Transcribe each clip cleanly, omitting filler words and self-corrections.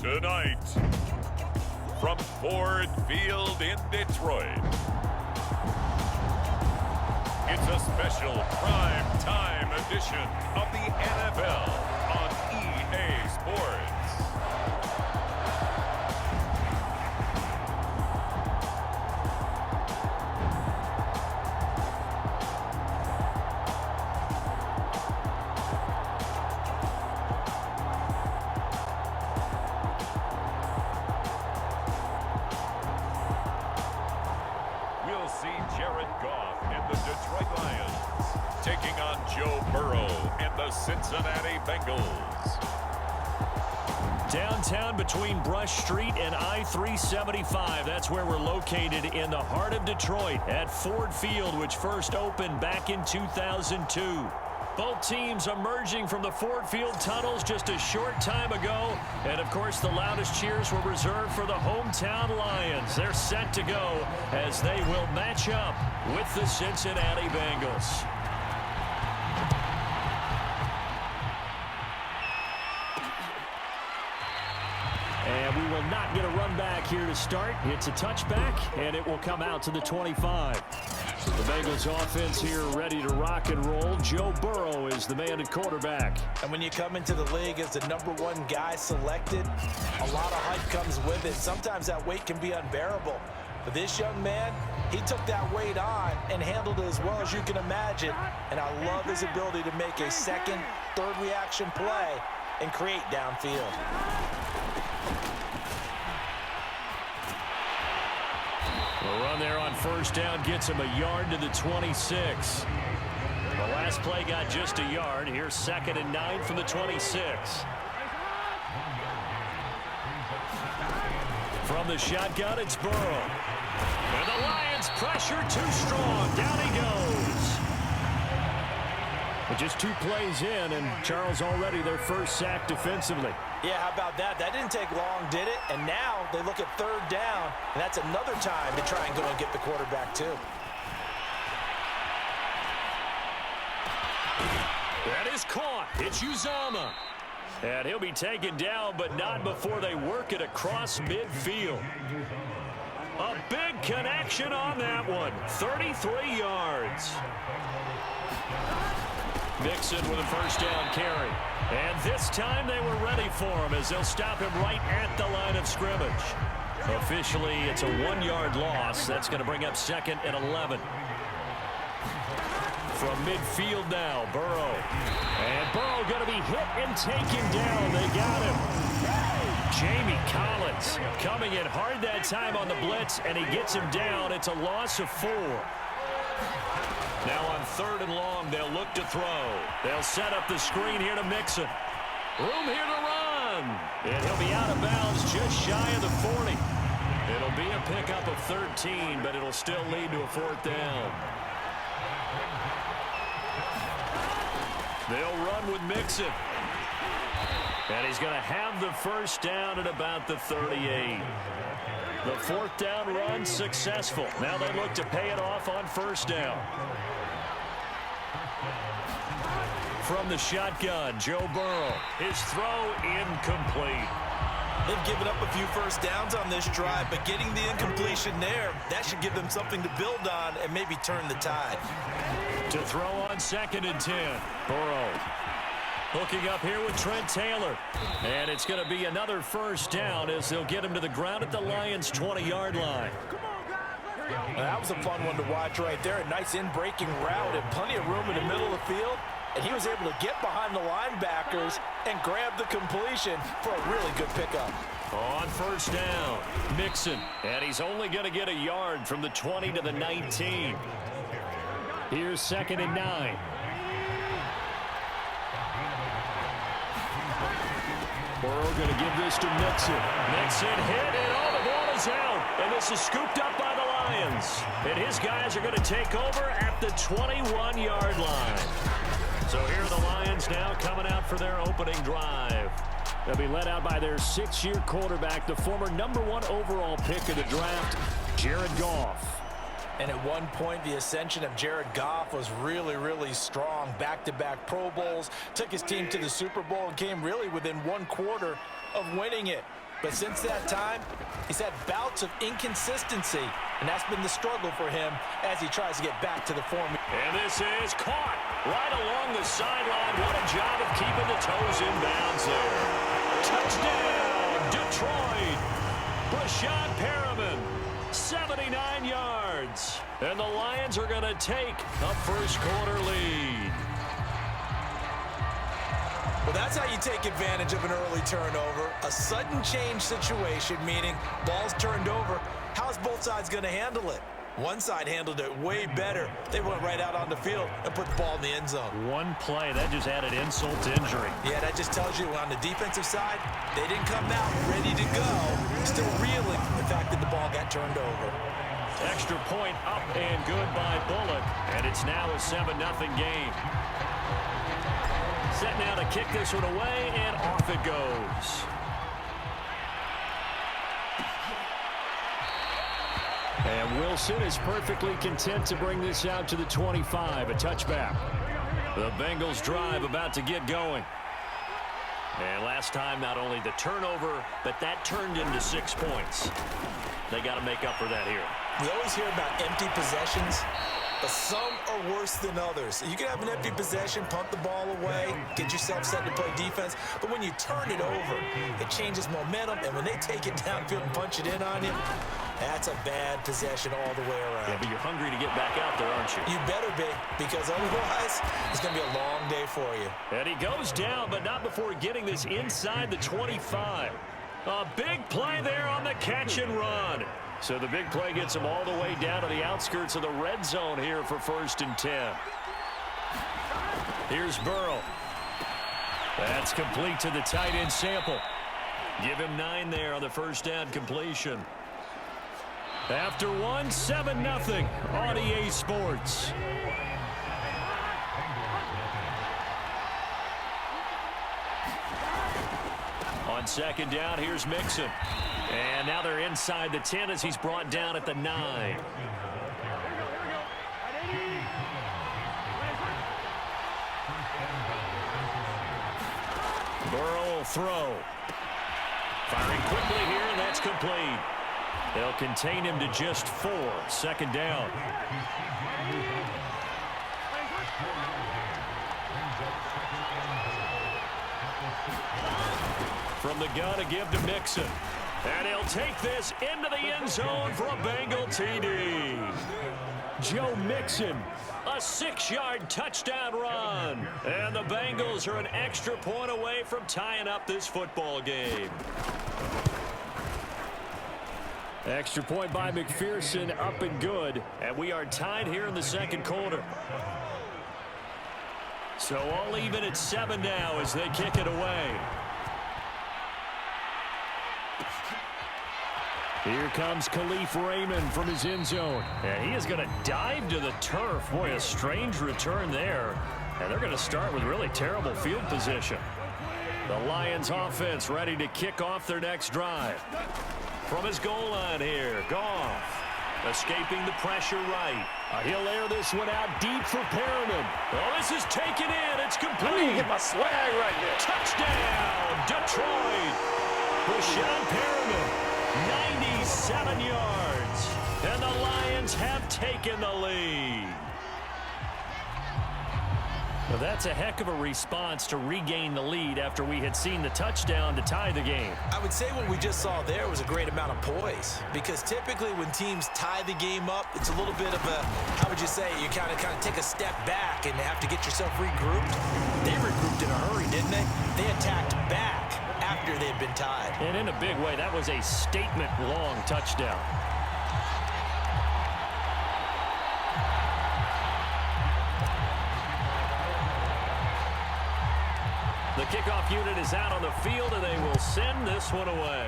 Tonight, from Ford Field in Detroit, it's a special prime time edition of the NFL on EA Sports. Goff and the Detroit Lions taking on Joe Burrow and the Cincinnati Bengals. Downtown between Brush Street and I-375. That's where we're located in the heart of Detroit at Ford Field, which first opened back in 2002. Both teams emerging from the Ford Field tunnels just a short time ago. And, of course, the loudest cheers were reserved for the hometown Lions. They're set to go as they will match up with the Cincinnati Bengals. And we will not get a run back here to start. It's a touchback, and it will come out to the 25. The Bengals offense here ready to rock and roll. Joe Burrow is the man at quarterback. And when you come into the league as the #1 guy selected, a lot of hype comes with it. Sometimes that weight can be unbearable. But this young man, he took that weight on and handled it as well as you can imagine. And I love his ability to make a second, third reaction play and create downfield. The run there on first down gets him a yard to the 26. The last play got just a yard. Here's 2nd and 9 from the 26. From the shotgun, it's Burrow. And the Lions pressure too strong. Down he goes. But just 2 plays in, and Charles already their first sack defensively. Yeah, how about that? That didn't take long, did it? And now they look at 3rd down, and that's another time to try and go and get the quarterback too. That is caught. It's Uzomah. And he'll be taken down, but not before they work it across midfield. A big connection on that one. 33 yards. Mixon with a first down carry. And this time they were ready for him as they'll stop him right at the line of scrimmage. Officially, it's a 1-yard loss. That's going to bring up 2nd and 11. From midfield now, Burrow. And Burrow going to be hit and taken down. They got him. Jamie Collins coming in hard that time on the blitz, and he gets him down. It's a loss of 4. Now on 3rd and long, they'll look to throw. They'll set up the screen here to Mixon. Room here to run. And he'll be out of bounds just shy of the 40. It'll be a pickup of 13, but it'll still lead to a 4th down. They'll run with Mixon. And he's going to have the first down at about the 38. The 4th down run successful. Now they look to pay it off on first down. From the shotgun, Joe Burrow. His throw incomplete. They've given up a few first downs on this drive, but getting the incompletion there, that should give them something to build on and maybe turn the tide. To throw on 2nd and 10. Burrow hooking up here with Trent Taylor. And it's going to be another first down as they'll get him to the ground at the Lions' 20-yard line. Well, that was a fun one to watch right there. A nice in-breaking route and plenty of room in the middle of the field. And he was able to get behind the linebackers and grab the completion for a really good pickup. On first down, Mixon. And he's only going to get a yard from the 20 to the 19. Here's 2nd and 9. Burrow going to give this to Mixon. Mixon hit, and all the ball is out. And this is scooped up by the Lions. And his guys are going to take over at the 21-yard line. So here are the Lions now coming out for their opening drive. They'll be led out by their 6-year quarterback, the former #1 overall pick of the draft, Jared Goff. And at one point, the ascension of Jared Goff was really, really strong. Back-to-back Pro Bowls, took his team to the Super Bowl, and came really within 1 quarter of winning it. But since that time, he's had bouts of inconsistency, and that's been the struggle for him as he tries to get back to the form. And this is caught right along the sideline. What a job of keeping the toes in bounds there. Touchdown, Detroit. Brashad Perriman, 79 yards. And the Lions are going to take a first-quarter lead. Well, that's how you take advantage of an early turnover. A sudden change situation, meaning ball's turned over. How's both sides going to handle it? One side handled it way better. They went right out on the field and put the ball in the end zone. One play, that just added insult to injury. Yeah, that just tells you on the defensive side, they didn't come out ready to go. Still reeling from the fact that the ball got turned over. Extra point up and good by Bullock. And it's now a 7-0 game. Set now to kick this one away, and off it goes. And Wilson is perfectly content to bring this out to the 25, a touchback. The Bengals drive about to get going. And last time, not only the turnover, but that turned into 6 points. They got to make up for that here. We always hear about empty possessions, but some are worse than others. You can have an empty possession, punt the ball away, get yourself set to play defense, but when you turn it over, it changes momentum, and when they take it downfield and punch it in on you, that's a bad possession all the way around. Yeah, but you're hungry to get back out there, aren't you? You better be, because otherwise, it's going to be a long day for you. And he goes down, but not before getting this inside the 25. A big play there on the catch and run. So the big play gets him all the way down to the outskirts of the red zone here for 1st and 10. Here's Burrow. That's complete to the tight end Sample. Give him 9 there on the first down completion. After one, 7-0 on EA Sports. On 2nd down, here's Mixon. And now they're inside the 10 as he's brought down at the 9. Burrow will throw. Firing quickly here, and that's complete. They'll contain him to just 4. 2nd down. From the gun to give to Mixon. And he'll take this into the end zone for a Bengal TD. Joe Mixon, a 6-yard touchdown run. And the Bengals are an extra point away from tying up this football game. Extra point by McPherson, up and good. And we are tied here in the 2nd quarter. So all even at 7 now as they kick it away. Here comes Khalif Raymond from his end zone. And he is going to dive to the turf. Boy, a strange return there. And they're going to start with really terrible field position. The Lions offense ready to kick off their next drive. From his goal line here, Goff escaping the pressure right. He'll air this one out deep for Perriman. Oh, this is taken in. It's complete. I need to get my swag right here. Touchdown, Detroit. Brashad Perriman, 97 yards. And the Lions have taken the lead. Well, that's a heck of a response to regain the lead after we had seen the touchdown to tie the game. I would say what we just saw there was a great amount of poise, because typically when teams tie the game up, it's a little bit of a, how would you say, you kind of take a step back and have to get yourself regrouped. They regrouped in a hurry, didn't they? They attacked back after they had been tied. And in a big way, that was a statement-long touchdown. The kickoff unit is out on the field, and they will send this one away.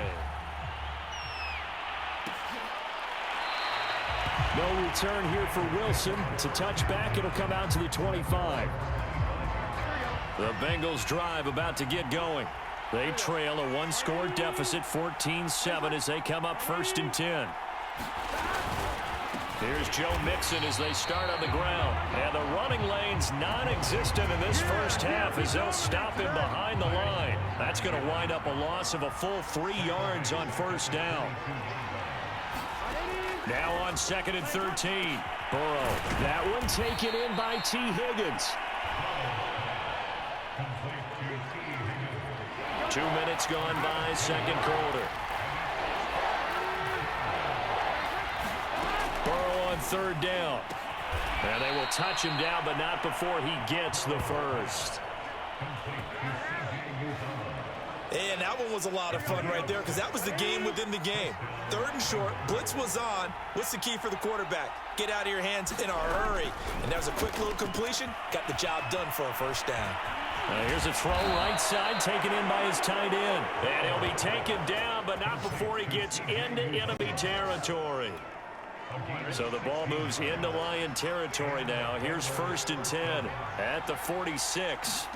No return here for Wilson. To touch back, it'll come out to the 25. The Bengals drive about to get going. They trail a one-score deficit, 14-7, as they come up 1st and 10. Here's Joe Mixon as they start on the ground. And the running lane's non-existent in this first half as they'll stop him behind the line. That's going to wind up a loss of a full 3 yards on first down. Now on 2nd and 13. Burrow. That one taken in by T. Higgins. 2 minutes gone by, second quarter. Burrow on 3rd down. And they will touch him down, but not before he gets the first. And that one was a lot of fun right there because that was the game within the game. 3rd and short, blitz was on. What's the key for the quarterback? Get out of your hands in a hurry. And that was a quick little completion. Got the job done for a first down. Here's a throw right side taken in by his tight end. And he'll be taken down, but not before he gets into enemy territory. So the ball moves into Lion territory now. Here's 1st and 10 at the 46.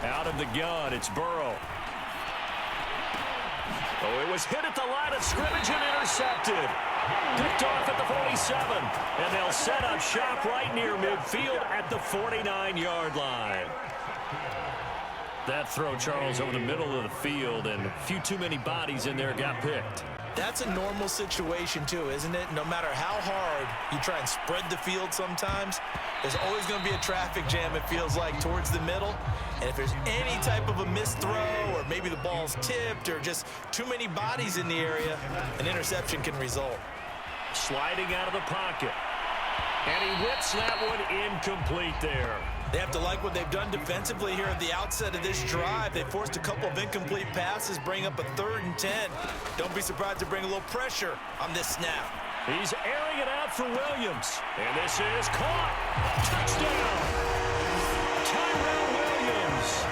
Out of the gun, it's Burrow. Oh, it was hit at the line of scrimmage and intercepted. Picked off at the 47. And they'll set up shop right near midfield at the 49-yard line. That throw, Charles, over the middle of the field, and a few too many bodies in there got picked. That's a normal situation, too, isn't it? No matter how hard you try and spread the field sometimes, there's always going to be a traffic jam, it feels like, towards the middle. And if there's any type of a missed throw or maybe the ball's tipped or just too many bodies in the area, an interception can result. Sliding out of the pocket. And he whips that one incomplete there. They have to like what they've done defensively here at the outset of this drive. They forced a couple of incomplete passes, bring up a 3rd and 10. Don't be surprised to bring a little pressure on this snap. He's airing it out for Williams. And this is caught. Touchdown. Tyrell Williams,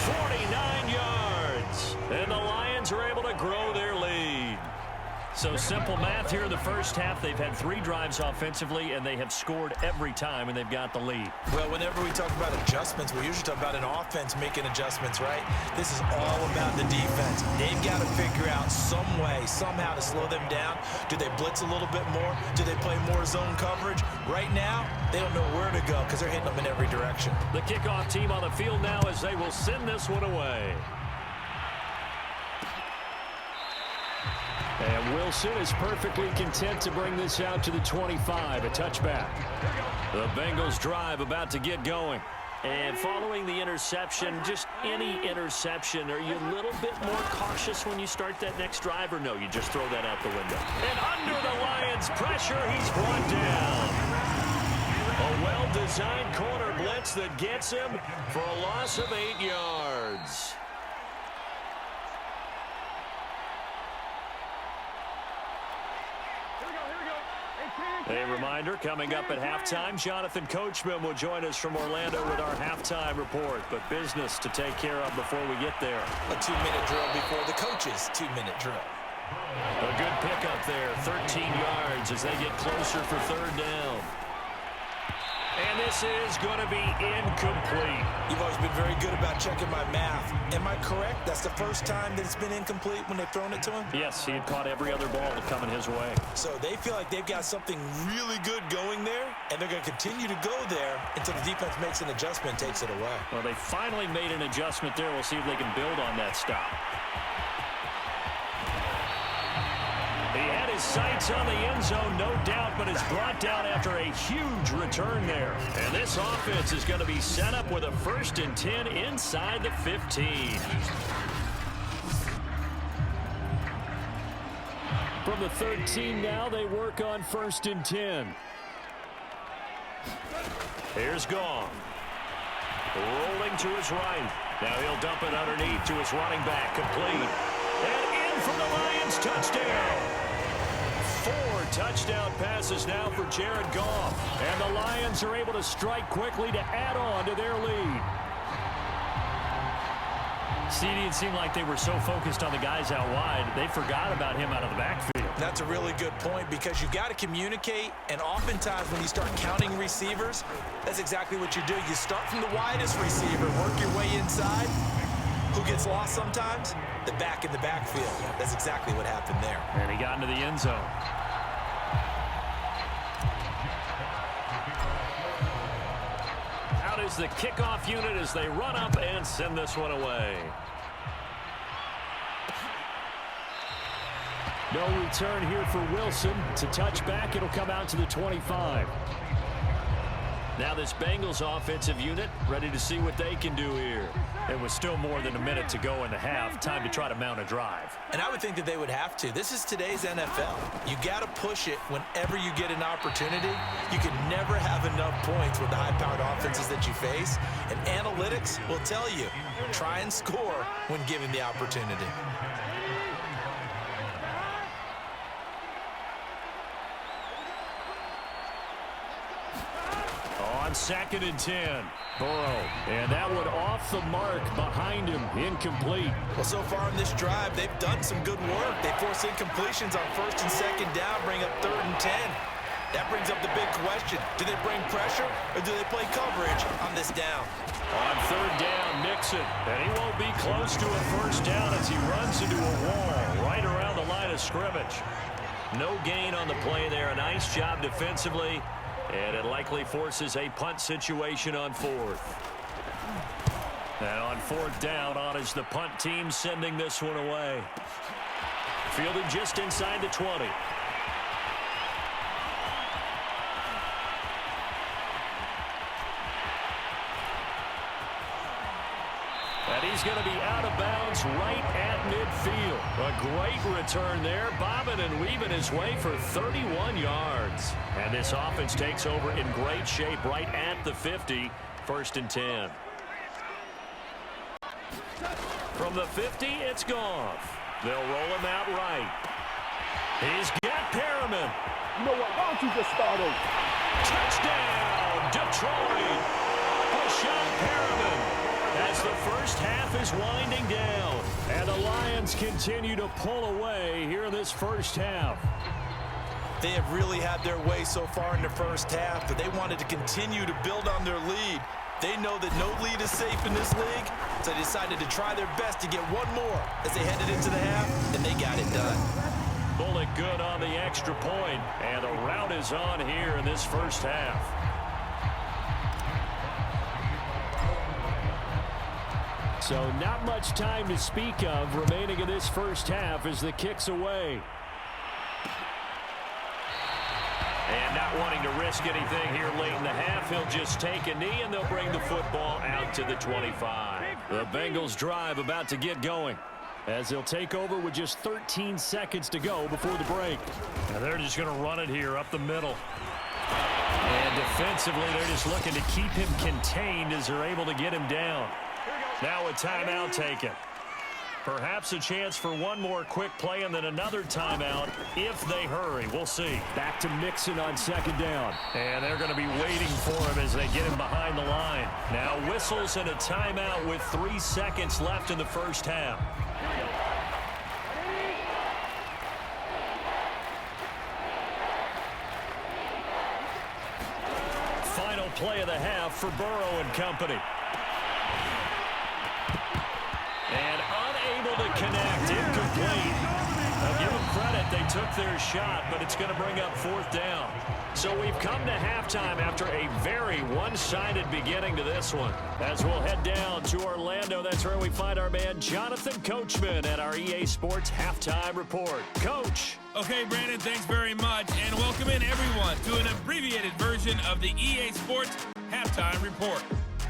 49 yards. And the Lions are able to grow their lead. So simple math here in the first half. They've had 3 drives offensively, and they have scored every time, and they've got the lead. Well, whenever we talk about adjustments, we usually talk about an offense making adjustments, right? This is all about the defense. They've got to figure out some way, somehow to slow them down. Do they blitz a little bit more? Do they play more zone coverage? Right now, they don't know where to go because they're hitting them in every direction. The kickoff team on the field now as they will send this one away. And Wilson is perfectly content to bring this out to the 25, a touchback. The Bengals drive about to get going. And following the interception, just any interception, are you a little bit more cautious when you start that next drive, or no, you just throw that out the window? And under the Lions' pressure, he's brought down. A well-designed corner blitz that gets him for a loss of 8 yards. A reminder, coming up at halftime, Jonathan Coachman will join us from Orlando with our halftime report. But business to take care of before we get there. A 2-minute drill before the coach's 2-minute drill. A good pickup there, 13 yards as they get closer for 3rd down. And this is going to be incomplete. You've always been very good about checking my math. Am I correct? That's the first time that it's been incomplete when they've thrown it to him? Yes, he had caught every other ball coming his way. So they feel like they've got something really good going there, and they're going to continue to go there until the defense makes an adjustment, takes it away. Well, they finally made an adjustment there. We'll see if they can build on that stop. He had his sights on the end zone, no doubt, but is brought down after a huge return there. And this offense is going to be set up with a 1st and 10 inside the 15. From the 13 now, they work on 1st and 10. Here's Goff. Rolling to his right. Now he'll dump it underneath to his running back, complete. And in for the Lions, touchdown. 4 touchdown passes now for Jared Goff. And the Lions are able to strike quickly to add on to their lead. CD, it seemed like they were so focused on the guys out wide, they forgot about him out of the backfield. That's a really good point because you've got to communicate, and oftentimes when you start counting receivers, that's exactly what you do. You start from the widest receiver, work your way inside. Who gets lost sometimes? The back in the backfield. That's exactly what happened there. And he got into the end zone. Out is the kickoff unit as they run up and send this one away. No return here for Wilson. To touch back, it'll come out to the 25. Now this Bengals offensive unit ready to see what they can do here. It was still more than a minute to go in the half. Time to try to mount a drive. And I would think that they would have to. This is today's NFL. You got to push it whenever you get an opportunity. You can never have enough points with the high-powered offenses that you face. And analytics will tell you, try and score when given the opportunity. On 2nd and 10, Burrow. And that one off the mark behind him, incomplete. Well, so far in this drive, they've done some good work. They force incompletions on 1st and 2nd down, bring up 3rd and 10. That brings up the big question. Do they bring pressure or do they play coverage on this down? On 3rd down, Nixon. And he won't be close to a 1st down as he runs into a wall right around the line of scrimmage. No gain on the play there. A nice job defensively. And it likely forces a punt situation on 4th. And on 4th down, on is the punt team sending this one away. Fielded just inside the 20. And he's going to be out of bounds right at midfield. A great return there, bobbing and weaving his way for 31 yards. And this offense takes over in great shape right at the 50, 1st and 10. From the 50, it's Goff. They'll roll him out right. He's got Perriman. You know what? Why don't you just start over? Touchdown, Detroit. Rashad Perriman. As the first half is winding down, and the Lions continue to pull away here in this first half. They have really had their way so far in the first half, but they wanted to continue to build on their lead. They know that no lead is safe in this league, so they decided to try their best to get one more as they headed into the half, and they got it done. Bullet good on the extra point, and the rout is on here in this first half. So not much time to speak of remaining in this first half as the kick's away. And not wanting to risk anything here late in the half, he'll just take a knee and they'll bring the football out to the 25. The Bengals drive about to get going as they'll take over with just 13 seconds to go before the break. Now they're just going to run it here up the middle. And defensively, they're just looking to keep him contained as they're able to get him down. Now a timeout taken. Perhaps a chance for one more quick play and then another timeout if they hurry. We'll see. Back to Mixon on 2nd down. And they're going to be waiting for him as they get him behind the line. Now whistles and a timeout with 3 seconds left in the first half. Final play of the half for Burrow and company. And unable to connect, incomplete. Now give them credit, they took their shot, but it's going to bring up 4th down. So we've come to halftime after a very one-sided beginning to this one. As we'll head down to Orlando, that's where we find our man Jonathan Coachman at our EA Sports Halftime Report. Coach. Okay, Brandon, thanks very much, and welcome in everyone to an abbreviated version of the EA Sports Halftime Report.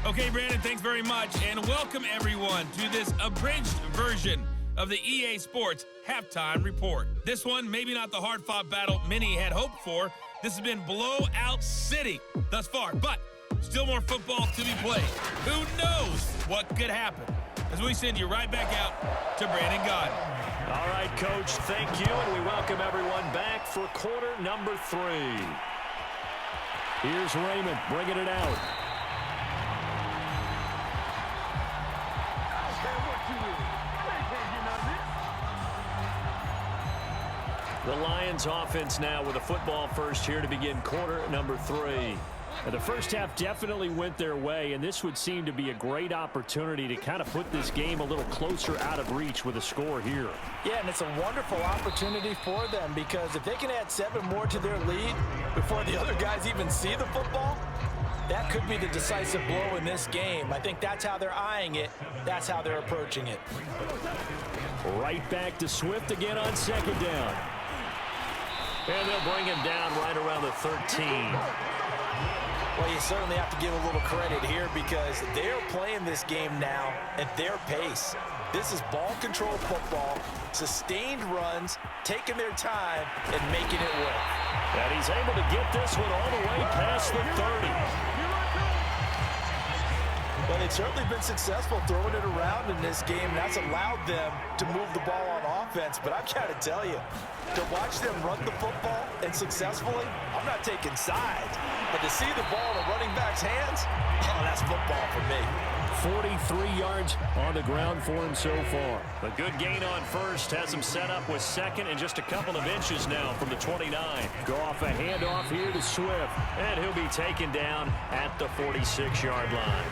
Okay, Brandon, thanks very much, and welcome everyone to this abridged version of the EA Sports Halftime Report. This one, maybe not the hard-fought battle many had hoped for. This has been blowout city thus far, but still more football to be played. Who knows what could happen? As we send you right back out to Brandon Godden. All right, Coach, thank you, and we welcome everyone back for quarter number 3. Here's Raymond bringing it out. The Lions offense now with a football first here to begin quarter number 3. And the first half definitely went their way, and this would seem to be a great opportunity to kind of put this game a little closer out of reach with a score here. Yeah, and it's a wonderful opportunity for them because if they can add 7 more to their lead before the other guys even see the football, that could be the decisive blow in this game. I think that's how they're eyeing it. That's how they're approaching it. Right back to Swift again on second down. And they'll bring him down right around the 13. Well, you certainly have to give a little credit here because they're playing this game now at their pace. This is ball control football, sustained runs, taking their time, and making it work. And he's able to get this one all the way past the 30. Well, they've certainly been successful throwing it around in this game. That's allowed them to move the ball on offense. But I've got to tell you, to watch them run the football and successfully, I'm not taking sides. But to see the ball in a running back's hands, oh, that's football for me. 43 yards on the ground for him so far. A good gain on first has him set up with second and just a couple of inches now from the 29. Goff a handoff here to Swift, and he'll be taken down at the 46-yard line.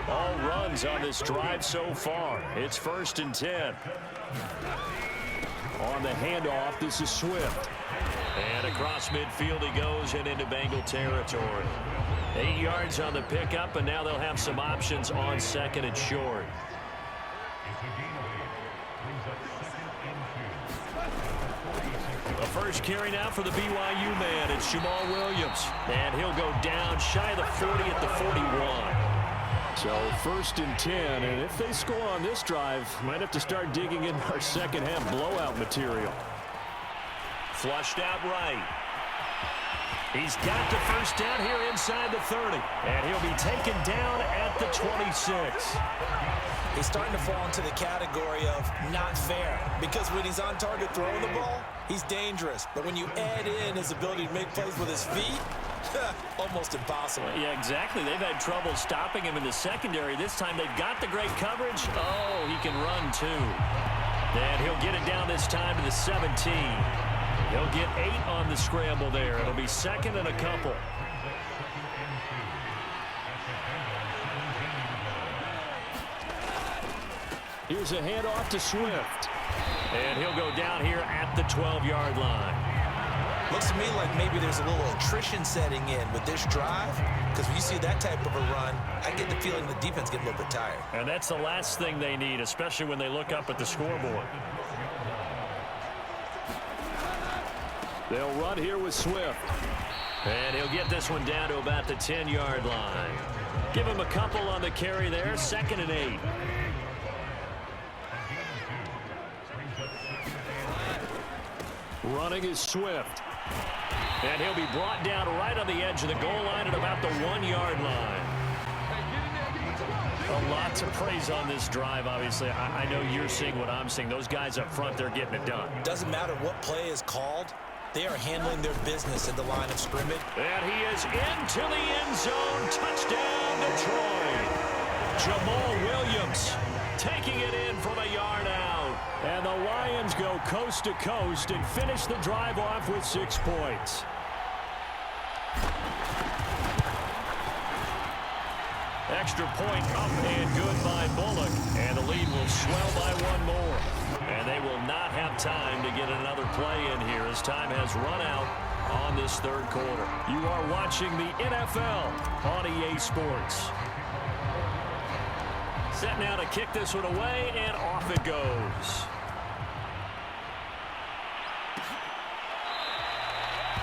All runs on this drive so far. It's 1st and 10. On the handoff, this is Swift. And across midfield he goes and into Bengal territory. 8 yards on the pickup, and now they'll have some options on second and short. The first carry now for the BYU man. It's Jamal Williams. And he'll go down shy of the 40 at the 41. So 1st and 10, and if they score on this drive, might have to start digging in our second half blowout material. Flushed out right. He's got the first down here inside the 30, and he'll be taken down at the 26. He's starting to fall into the category of not fair, because when he's on target throwing the ball, he's dangerous. But when you add in his ability to make plays with his feet, almost impossible. Yeah, exactly. They've had trouble stopping him in the secondary. This time they've got the great coverage. Oh, he can run too. And he'll get it down this time to the 17. He'll get 8 on the scramble there. It'll be 2nd and a couple. Here's a handoff to Swift. And he'll go down here at the 12-yard line. Looks to me like maybe there's a little attrition setting in with this drive, because when you see that type of a run, I get the feeling the defense gets a little bit tired. And that's the last thing they need, especially when they look up at the scoreboard. They'll run here with Swift. And he'll get this one down to about the 10-yard line. Give him a couple on the carry there, 2nd and 8. Running is Swift. And he'll be brought down right on the edge of the goal line at about the 1-yard line. A lot to praise on this drive, obviously. I know you're seeing what I'm seeing. Those guys up front, they're getting it done. Doesn't matter what play is called. They are handling their business at the line of scrimmage. And he is into the end zone. Touchdown, Detroit. Jamal Williams taking it in from a yard out. And the Lions go coast to coast and finish the drive off with 6 points. Extra point up and good by Bullock. And the lead will swell by 1 more. And they will not have time to get another play in here as time has run out on this 3rd quarter. You are watching the NFL on EA Sports. Set now to kick this one away, and off it goes.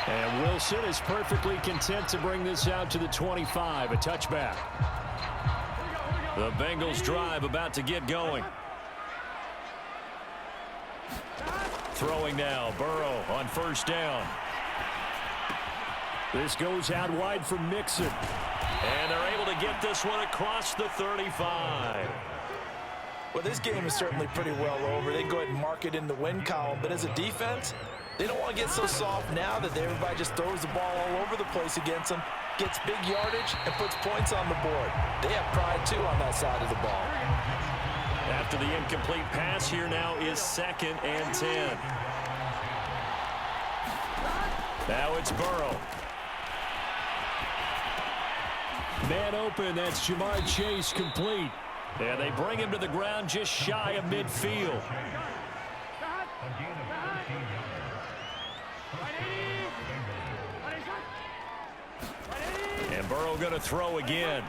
And Wilson is perfectly content to bring this out to the 25, a touchback. The Bengals drive about to get going. Throwing now, Burrow on 1st down. This goes out wide for Mixon. And they're able to get this one across the 35. Well, this game is certainly pretty well over. They go ahead and mark it in the win column. But as a defense, they don't want to get so soft now that everybody just throws the ball all over the place against them, gets big yardage, and puts points on the board. They have pride, too, on that side of the ball. After the incomplete pass, here now is 2nd and 10. Now it's Burrow. Man open, that's Jamar Chase complete. And they bring him to the ground just shy of midfield. And Burrow going to throw again.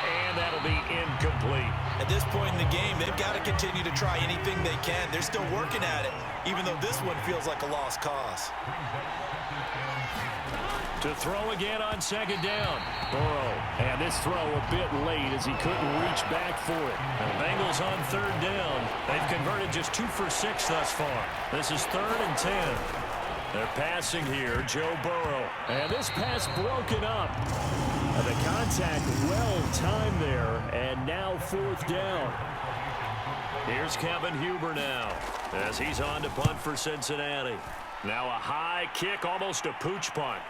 And that'll be incomplete. At this point in the game, they've got to continue to try anything they can. They're still working at it, even though this one feels like a lost cause. To throw again on second down. Burrow. And this throw a bit late as he couldn't reach back for it. And the Bengals on third down. They've converted just 2 for 6 thus far. This is 3rd and 10. They're passing here, Joe Burrow. And this pass broken up. And the contact well timed there. And now 4th down. Here's Kevin Huber now as he's on to punt for Cincinnati. Now a high kick, almost a pooch punt.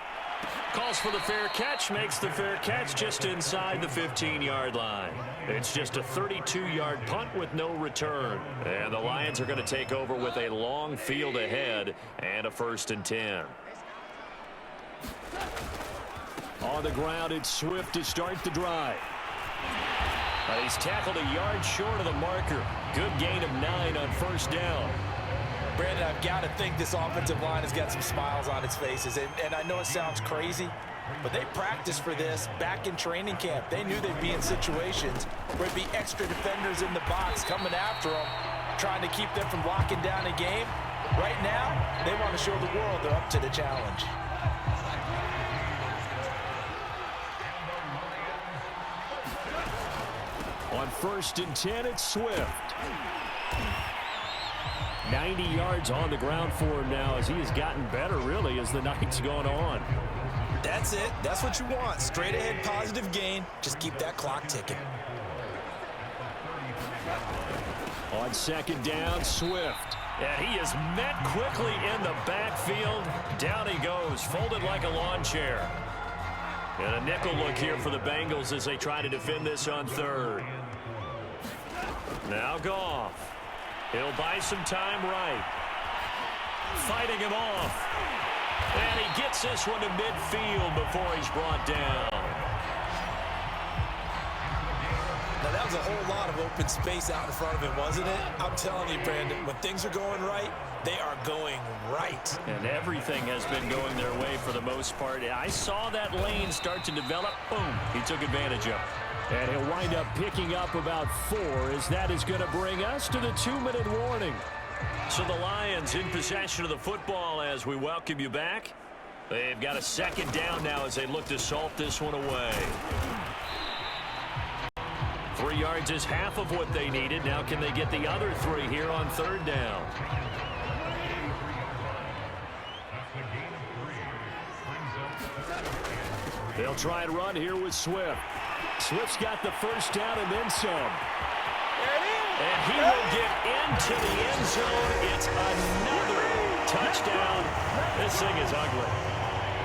Calls for the fair catch, makes the fair catch just inside the 15-yard line. It's just a 32-yard punt with no return. And the Lions are going to take over with a long field ahead and a 1st and 10. On the ground, it's Swift to start the drive. He's tackled a yard short of the marker. Good gain of 9 on 1st down. Brandon, I've got to think this offensive line has got some smiles on its faces. And I know it sounds crazy, but they practiced for this back in training camp. They knew they'd be in situations where there'd be extra defenders in the box coming after them, trying to keep them from locking down a game. Right now, they want to show the world they're up to the challenge. On 1st and 10, it's Swift. 90 yards on the ground for him now as he has gotten better, really, as the night's gone on. That's it. That's what you want. Straight ahead positive gain. Just keep that clock ticking. On 2nd down, Swift. And he is met quickly in the backfield. Down he goes, folded like a lawn chair. And a nickel look here for the Bengals as they try to defend this on 3rd. Now Goff. He'll buy some time right. Fighting him off. And he gets this one to midfield before he's brought down. Now, that was a whole lot of open space out in front of him, wasn't it? I'm telling you, Brandon, when things are going right, they are going right. And everything has been going their way for the most part. I saw that lane start to develop. Boom. He took advantage of it. And he'll wind up picking up about 4 as that is going to bring us to the 2-minute warning. So the Lions in possession of the football as we welcome you back. They've got a 2nd down now as they look to salt this one away. 3 yards is half of what they needed. Now can they get the other 3 here on 3rd down? They'll try and run here with Swift. Swift's got the 1st down and then some. And he will get into the end zone. It's another touchdown. This thing is ugly.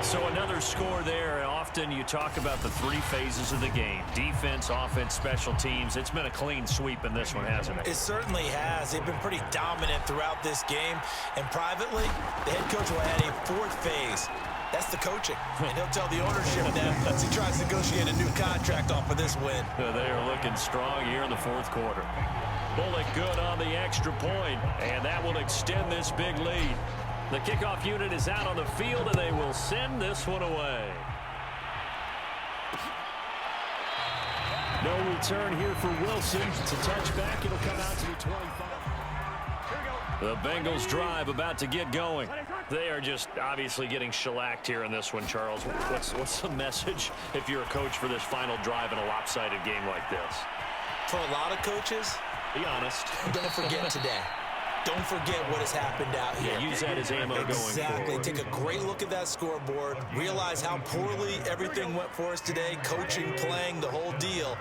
So another score there. Often you talk about the 3 phases of the game. Defense, offense, special teams. It's been a clean sweep in this one, hasn't it? It certainly has. They've been pretty dominant throughout this game. And privately, the head coach will add a 4th phase. That's the coaching. And he'll tell the ownership that as he tries to negotiate a new contract off of this win. They are looking strong here in the 4th quarter. Bullock good on the extra point, and that will extend this big lead. The kickoff unit is out on the field, and they will send this one away. No return here for Wilson. It's a touchback. It'll come out to the 25. The Bengals drive about to get going. They are just obviously getting shellacked here in this one, Charles. What's the message if you're a coach for this final drive in a lopsided game like this? For a lot of coaches, be honest. Don't forget today. Don't forget what has happened out here. Yeah, use that as ammo going forward. Exactly. Take a great look at that scoreboard. Realize how poorly everything went for us today. Coaching, playing, the whole deal.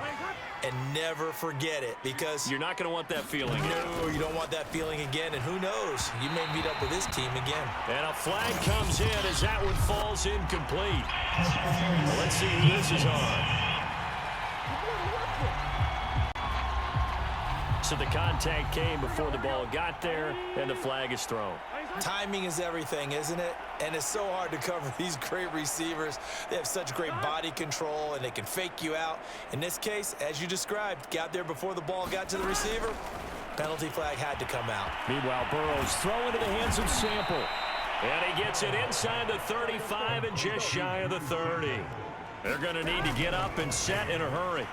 And never forget it, because you're not going to want that feeling. No, you don't want that feeling again. And who knows? You may meet up with this team again. And a flag comes in as that one falls incomplete. Well, let's see who this is on. So the contact came before the ball got there, and the flag is thrown. Timing is everything, isn't it? And it's so hard to cover these great receivers. They have such great body control, and they can fake you out. In this case, as you described, got there before the ball got to the receiver. Penalty flag had to come out. Meanwhile, Burrow's throw into the hands of Sample. And he gets it inside the 35 and just shy of the 30. They're going to need to get up and set in a hurry.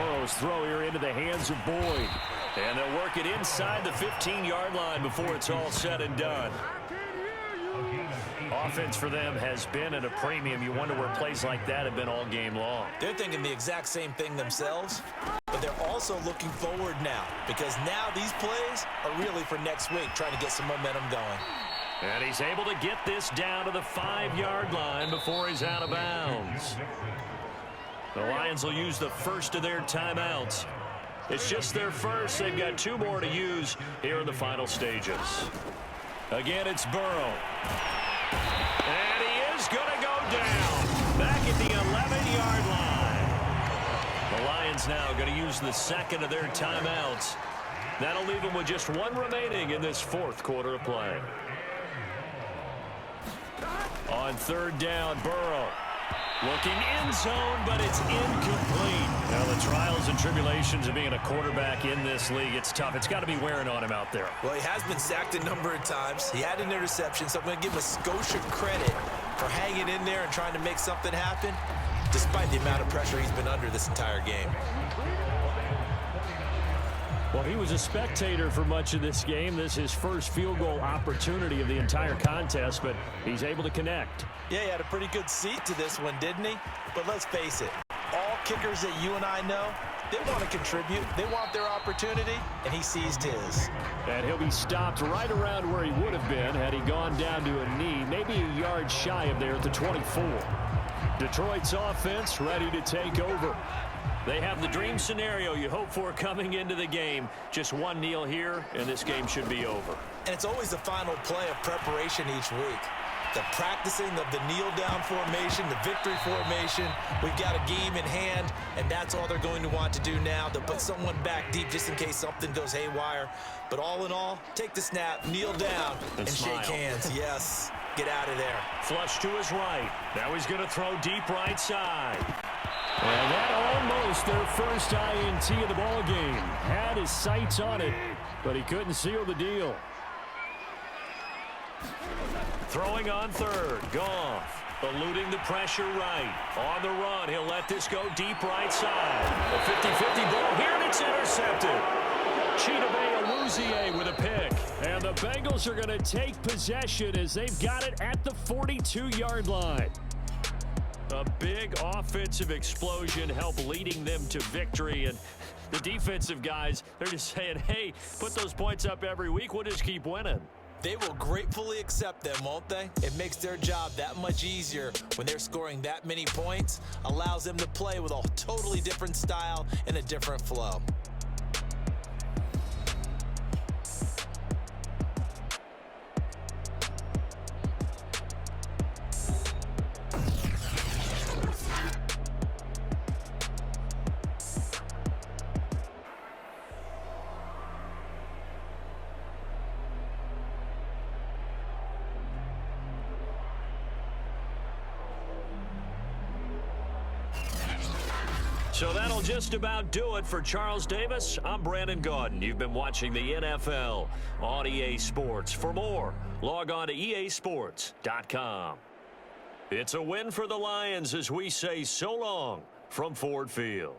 Burrow's throw here into the hands of Boyd. And they'll work it inside the 15-yard line before it's all said and done. Offense for them has been at a premium. You wonder where plays like that have been all game long. They're thinking the exact same thing themselves, but they're also looking forward now because now these plays are really for next week, trying to get some momentum going. And he's able to get this down to the 5-yard line before he's out of bounds. The Lions will use the first of their timeouts. It's just their first. They've got 2 more to use here in the final stages. Again, it's Burrow. And he is going to go down back at the 11-yard line. The Lions now going to use the second of their timeouts. That'll leave them with just 1 remaining in this 4th quarter of play. On 3rd down, Burrow. Looking end zone, but it's incomplete. Now, the trials and tribulations of being a quarterback in this league, it's tough. It's got to be wearing on him out there. Well, he has been sacked a number of times. He had an interception, so I'm going to give him a skosh of credit for hanging in there and trying to make something happen, despite the amount of pressure he's been under this entire game. Well, he was a spectator for much of this game. This is his first field goal opportunity of the entire contest, but he's able to connect. Yeah, he had a pretty good seat to this one, didn't he? But let's face it, all kickers that you and I know, they want to contribute. They want their opportunity, and he seized his. And he'll be stopped right around where he would have been had he gone down to a knee, maybe a yard shy of there at the 24. Detroit's offense ready to take over. They have the dream scenario you hope for coming into the game. Just 1 kneel here, and this game should be over. And it's always the final play of preparation each week. The practicing of the kneel-down formation, the victory formation. We've got a game in hand, and that's all they're going to want to do now. They'll put someone back deep just in case something goes haywire. But all in all, take the snap, kneel down, and shake hands. Yes, get out of there. Flush to his right. Now he's going to throw deep right side. And that almost their first INT of the ball game. Had his sights on it, but he couldn't seal the deal. Throwing on 3rd, Goff, eluding the pressure right. On the run, he'll let this go deep right side. A 50-50 ball here, and it's intercepted. Chidobe Awuzie with a pick. And the Bengals are going to take possession as they've got it at the 42-yard line. A big offensive explosion helped leading them to victory. And the defensive guys, they're just saying, hey, put those points up every week. We'll just keep winning. They will gratefully accept them, won't they? It makes their job that much easier when they're scoring that many points. Allows them to play with a totally different style and a different flow. So that'll just about do it for Charles Davis. I'm Brandon Gaudin. You've been watching the NFL on EA Sports. For more, log on to easports.com. It's a win for the Lions as we say so long from Ford Field.